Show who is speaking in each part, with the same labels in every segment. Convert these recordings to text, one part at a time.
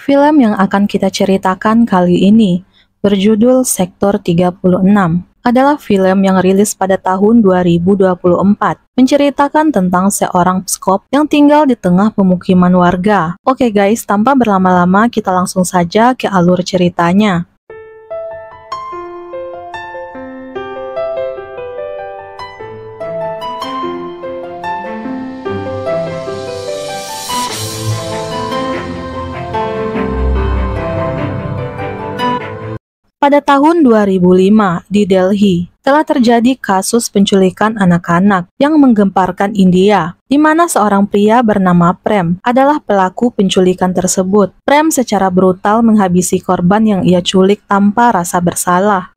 Speaker 1: Film yang akan kita ceritakan kali ini berjudul Sektor 36 adalah film yang rilis pada tahun 2024, menceritakan tentang seorang psikop yang tinggal di tengah pemukiman warga. Oke guys, tanpa berlama-lama kita langsung saja ke alur ceritanya. Pada tahun 2005 di Delhi, telah terjadi kasus penculikan anak-anak yang menggemparkan India, di mana seorang pria bernama Prem adalah pelaku penculikan tersebut. Prem secara brutal menghabisi korban yang ia culik tanpa rasa bersalah.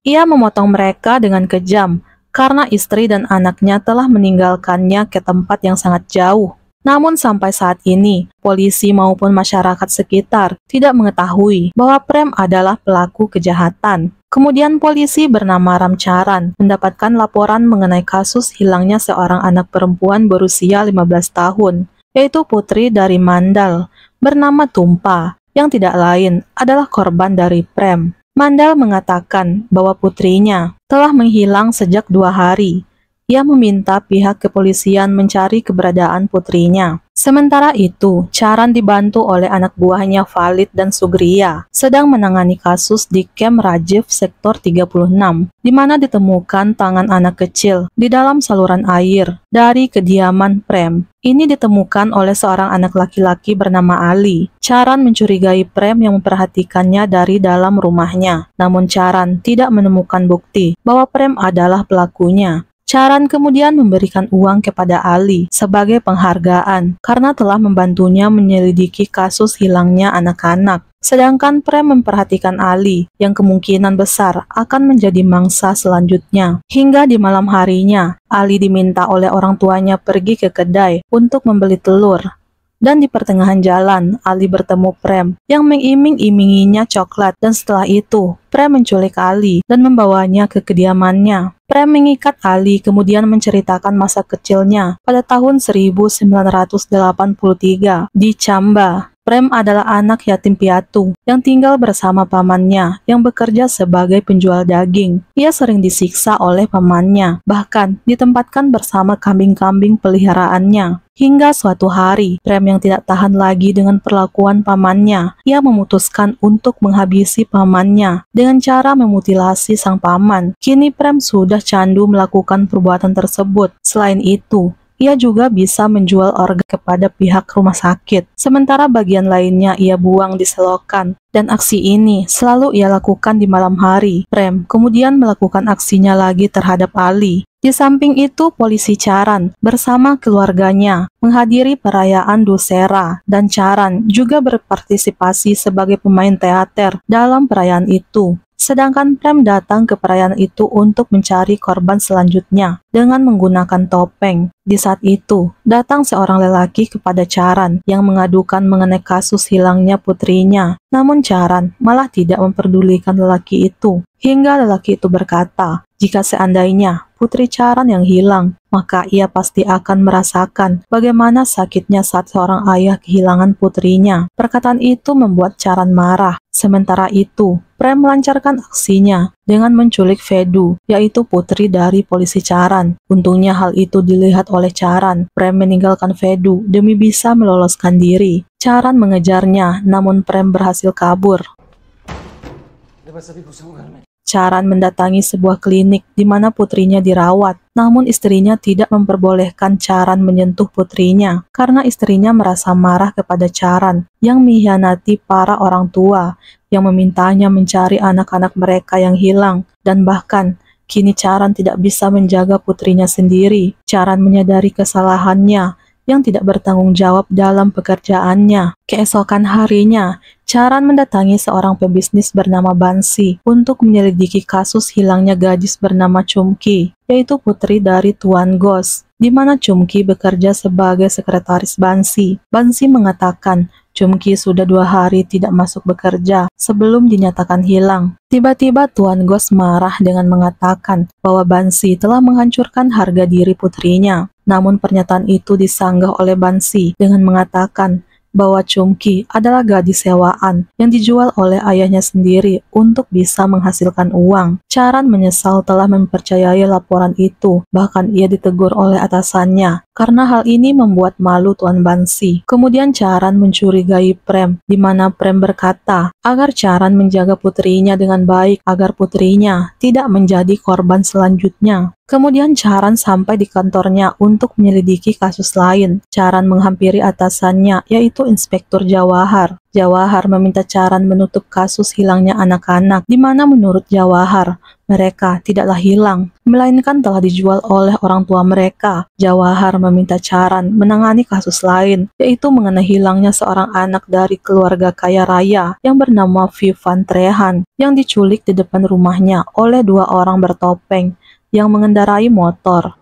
Speaker 1: Ia memotong mereka dengan kejam, karena istri dan anaknya telah meninggalkannya ke tempat yang sangat jauh. Namun sampai saat ini, polisi maupun masyarakat sekitar tidak mengetahui bahwa Prem adalah pelaku kejahatan. Kemudian polisi bernama Ramcharan mendapatkan laporan mengenai kasus hilangnya seorang anak perempuan berusia 15 tahun, yaitu putri dari Mandal, bernama Tumpa, yang tidak lain adalah korban dari Prem. Mandal mengatakan bahwa putrinya telah menghilang sejak 2 hari. Ia meminta pihak kepolisian mencari keberadaan putrinya. Sementara itu, Charan dibantu oleh anak buahnya Valid dan Sugriya sedang menangani kasus di Camp Rajiv Sektor 36, di mana ditemukan tangan anak kecil di dalam saluran air dari kediaman Prem. Ini ditemukan oleh seorang anak laki-laki bernama Ali. Charan mencurigai Prem yang memperhatikannya dari dalam rumahnya. Namun Charan tidak menemukan bukti bahwa Prem adalah pelakunya. Charan kemudian memberikan uang kepada Ali sebagai penghargaan karena telah membantunya menyelidiki kasus hilangnya anak-anak. Sedangkan Prem memperhatikan Ali yang kemungkinan besar akan menjadi mangsa selanjutnya. Hingga di malam harinya, Ali diminta oleh orang tuanya pergi ke kedai untuk membeli telur. Dan di pertengahan jalan, Ali bertemu Prem yang mengiming-iminginya coklat, dan setelah itu, Prem menculik Ali dan membawanya ke kediamannya. Prem mengikat Ali kemudian menceritakan masa kecilnya pada tahun 1983 di Chamba. Prem adalah anak yatim piatu yang tinggal bersama pamannya yang bekerja sebagai penjual daging. Ia sering disiksa oleh pamannya, bahkan ditempatkan bersama kambing-kambing peliharaannya. Hingga suatu hari, Prem yang tidak tahan lagi dengan perlakuan pamannya, ia memutuskan untuk menghabisi pamannya dengan cara memutilasi sang paman. Kini Prem sudah candu melakukan perbuatan tersebut. Selain itu, ia juga bisa menjual organ kepada pihak rumah sakit, sementara bagian lainnya ia buang di selokan. Dan aksi ini selalu ia lakukan di malam hari. Prem kemudian melakukan aksinya lagi terhadap Ali. Di samping itu, polisi Charan bersama keluarganya menghadiri perayaan Dussehra, dan Charan juga berpartisipasi sebagai pemain teater dalam perayaan itu. Sedangkan Prem datang ke perayaan itu untuk mencari korban selanjutnya dengan menggunakan topeng. Di saat itu, datang seorang lelaki kepada Charan yang mengadukan mengenai kasus hilangnya putrinya. Namun Charan malah tidak memperdulikan lelaki itu. Hingga lelaki itu berkata, jika seandainya putri Charan yang hilang, maka ia pasti akan merasakan bagaimana sakitnya saat seorang ayah kehilangan putrinya. Perkataan itu membuat Charan marah. Sementara itu, Prem melancarkan aksinya dengan menculik Vedu, yaitu putri dari polisi Charan. Untungnya hal itu dilihat oleh Charan. Prem meninggalkan Vedu demi bisa meloloskan diri. Charan mengejarnya, namun Prem berhasil kabur. Charan mendatangi sebuah klinik di mana putrinya dirawat, namun istrinya tidak memperbolehkan Charan menyentuh putrinya karena istrinya merasa marah kepada Charan yang mengkhianati para orang tua yang memintanya mencari anak-anak mereka yang hilang, dan bahkan kini Charan tidak bisa menjaga putrinya sendiri. Charan menyadari kesalahannya yang tidak bertanggung jawab dalam pekerjaannya. Keesokan harinya, Charan mendatangi seorang pebisnis bernama Bansi untuk menyelidiki kasus hilangnya gadis bernama Chumki, yaitu putri dari Tuan Ghosh, di mana Chumki bekerja sebagai sekretaris Bansi. Bansi mengatakan Chumki sudah 2 hari tidak masuk bekerja sebelum dinyatakan hilang. Tiba-tiba Tuan Ghosh marah dengan mengatakan bahwa Bansi telah menghancurkan harga diri putrinya. Namun pernyataan itu disanggah oleh Bansi dengan mengatakan bahwa Chumki adalah gadis sewaan yang dijual oleh ayahnya sendiri untuk bisa menghasilkan uang. Charan menyesal telah mempercayai laporan itu, bahkan ia ditegur oleh atasannya karena hal ini membuat malu Tuan Bansi. Kemudian Charan mencurigai Prem, di mana Prem berkata agar Charan menjaga putrinya dengan baik agar putrinya tidak menjadi korban selanjutnya. Kemudian Charan sampai di kantornya untuk menyelidiki kasus lain. Charan menghampiri atasannya, yaitu Inspektur Jawahar. Jawahar meminta Charan menutup kasus hilangnya anak-anak, di mana menurut Jawahar, mereka tidaklah hilang, melainkan telah dijual oleh orang tua mereka. Jawahar meminta Charan menangani kasus lain, yaitu mengenai hilangnya seorang anak dari keluarga kaya raya yang bernama Vivan Trehan, yang diculik di depan rumahnya oleh dua orang bertopeng yang mengendarai motor.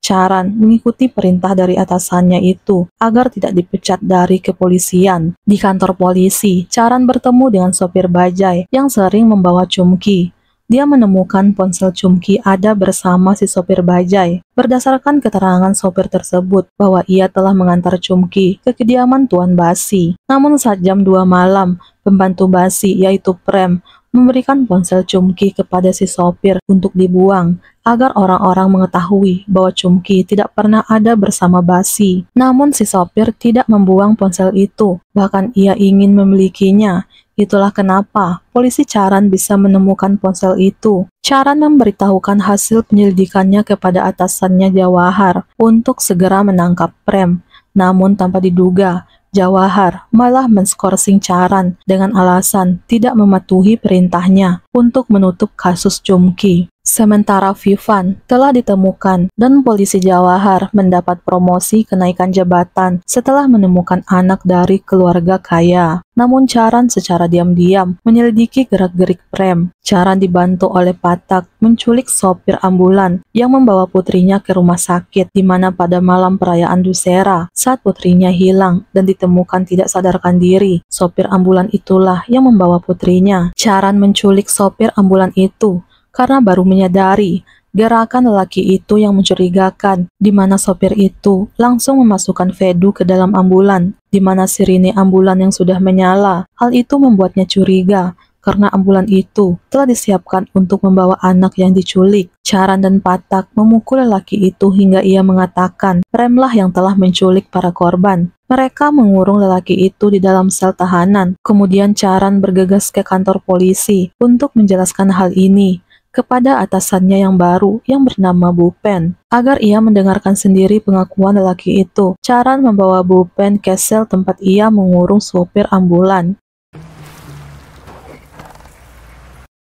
Speaker 1: Charan mengikuti perintah dari atasannya itu agar tidak dipecat dari kepolisian. Di kantor polisi, Charan bertemu dengan sopir bajai yang sering membawa Chumki. Dia menemukan ponsel Chumki ada bersama si sopir bajai. Berdasarkan keterangan sopir tersebut bahwa ia telah mengantar Chumki ke kediaman Tuan Basi. Namun saat jam 2 malam, pembantu Basi yaitu Prem memberikan ponsel Chumki kepada si sopir untuk dibuang agar orang-orang mengetahui bahwa Chumki tidak pernah ada bersama Basi. Namun si sopir tidak membuang ponsel itu, bahkan ia ingin memilikinya. Itulah kenapa polisi Charan bisa menemukan ponsel itu. Charan memberitahukan hasil penyelidikannya kepada atasannya Jawahar untuk segera menangkap Prem. Namun tanpa diduga, Jawahar malah menskorsing Charan dengan alasan tidak mematuhi perintahnya untuk menutup kasus Chumki. Sementara Vivan telah ditemukan dan polisi Jawahar mendapat promosi kenaikan jabatan setelah menemukan anak dari keluarga kaya. Namun Charan secara diam-diam menyelidiki gerak-gerik Prem. Charan dibantu oleh Patak menculik sopir ambulan yang membawa putrinya ke rumah sakit, di mana pada malam perayaan Dussehra saat putrinya hilang dan ditemukan tidak sadarkan diri. Sopir ambulan itulah yang membawa putrinya. Charan menculik sopir ambulan itu karena baru menyadari gerakan lelaki itu yang mencurigakan, di mana sopir itu langsung memasukkan Vedu ke dalam ambulan, di mana sirine ambulan yang sudah menyala. Hal itu membuatnya curiga, karena ambulan itu telah disiapkan untuk membawa anak yang diculik. Charan dan Patak memukul lelaki itu hingga ia mengatakan Premlah yang telah menculik para korban. Mereka mengurung lelaki itu di dalam sel tahanan. Kemudian Charan bergegas ke kantor polisi untuk menjelaskan hal ini kepada atasannya yang baru yang bernama Bupen. Agar ia mendengarkan sendiri pengakuan lelaki itu, Charan membawa Bupen ke sel tempat ia mengurung sopir ambulan.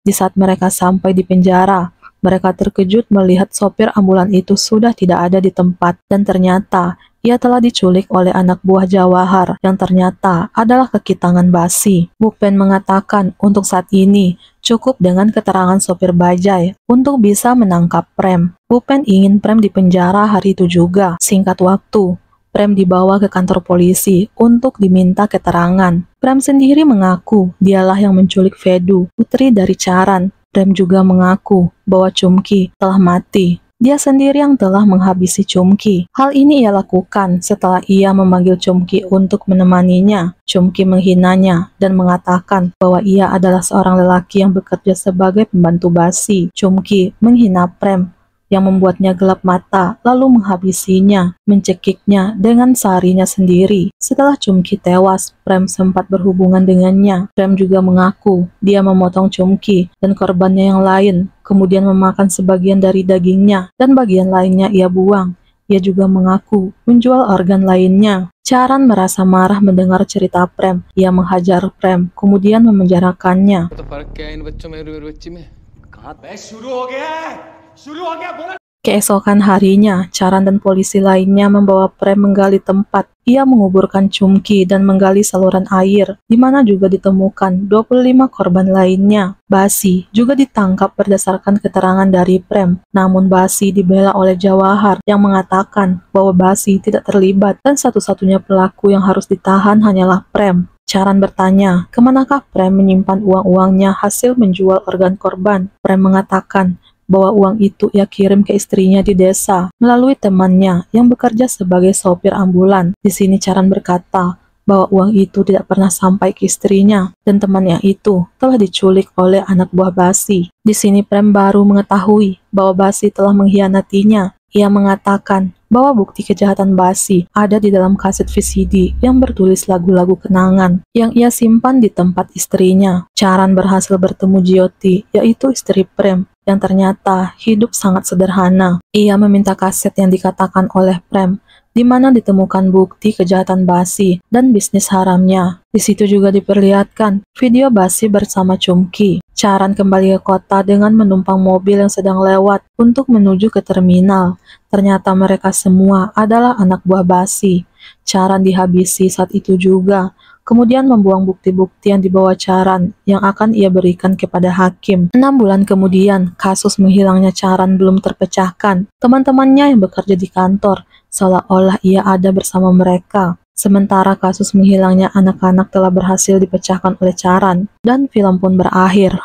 Speaker 1: Di saat mereka sampai di penjara, mereka terkejut melihat sopir ambulan itu sudah tidak ada di tempat dan ternyata ia telah diculik oleh anak buah Jawahar yang ternyata adalah kaki tangan Basi. Bupen mengatakan untuk saat ini cukup dengan keterangan sopir bajai untuk bisa menangkap Prem. Bupen ingin Prem dipenjara hari itu juga. Singkat waktu, Prem dibawa ke kantor polisi untuk diminta keterangan. Prem sendiri mengaku dialah yang menculik Vedu, putri dari Charan. Prem juga mengaku bahwa Chumki telah mati. Dia sendiri yang telah menghabisi Chumki. Hal ini ia lakukan setelah ia memanggil Chumki untuk menemaninya. Chumki menghinanya dan mengatakan bahwa ia adalah seorang lelaki yang bekerja sebagai pembantu Basi. Chumki menghina Prem yang membuatnya gelap mata, lalu menghabisinya, mencekiknya dengan sarinya sendiri. Setelah Chumki tewas, Prem sempat berhubungan dengannya. Prem juga mengaku dia memotong Chumki dan korbannya yang lain, kemudian memakan sebagian dari dagingnya, dan bagian lainnya ia buang. Ia juga mengaku menjual organ lainnya. Charan merasa marah mendengar cerita Prem. Ia menghajar Prem, kemudian memenjarakannya. Keesokan harinya, Charan dan polisi lainnya membawa Prem menggali tempat. Ia menguburkan Chumki dan menggali saluran air, di mana juga ditemukan 25 korban lainnya. Basi juga ditangkap berdasarkan keterangan dari Prem. Namun Basi dibela oleh Jawahar yang mengatakan bahwa Basi tidak terlibat dan satu-satunya pelaku yang harus ditahan hanyalah Prem. Charan bertanya, kemanakah Prem menyimpan uang-uangnya hasil menjual organ korban? Prem mengatakan bahwa uang itu ia kirim ke istrinya di desa melalui temannya yang bekerja sebagai sopir ambulan. Di sini Charan berkata bahwa uang itu tidak pernah sampai ke istrinya dan temannya itu telah diculik oleh anak buah Basi. Di sini Prem baru mengetahui bahwa Basi telah mengkhianatinya. Ia mengatakan bahwa bukti kejahatan Basi ada di dalam kaset VCD yang bertulis lagu-lagu kenangan yang ia simpan di tempat istrinya. Charan berhasil bertemu Jyoti, yaitu istri Prem, yang ternyata hidup sangat sederhana. Ia meminta kaset yang dikatakan oleh Prem, di mana ditemukan bukti kejahatan Basi dan bisnis haramnya. Di situ juga diperlihatkan video Basi bersama Chumki. Charan kembali ke kota dengan menumpang mobil yang sedang lewat untuk menuju ke terminal. Ternyata mereka semua adalah anak buah Basi. Charan dihabisi saat itu juga, kemudian membuang bukti-bukti yang dibawa Charan yang akan ia berikan kepada hakim. 6 bulan kemudian, kasus menghilangnya Charan belum terpecahkan. Teman-temannya yang bekerja di kantor seolah-olah ia ada bersama mereka. Sementara kasus menghilangnya anak-anak telah berhasil dipecahkan oleh Charan, dan film pun berakhir.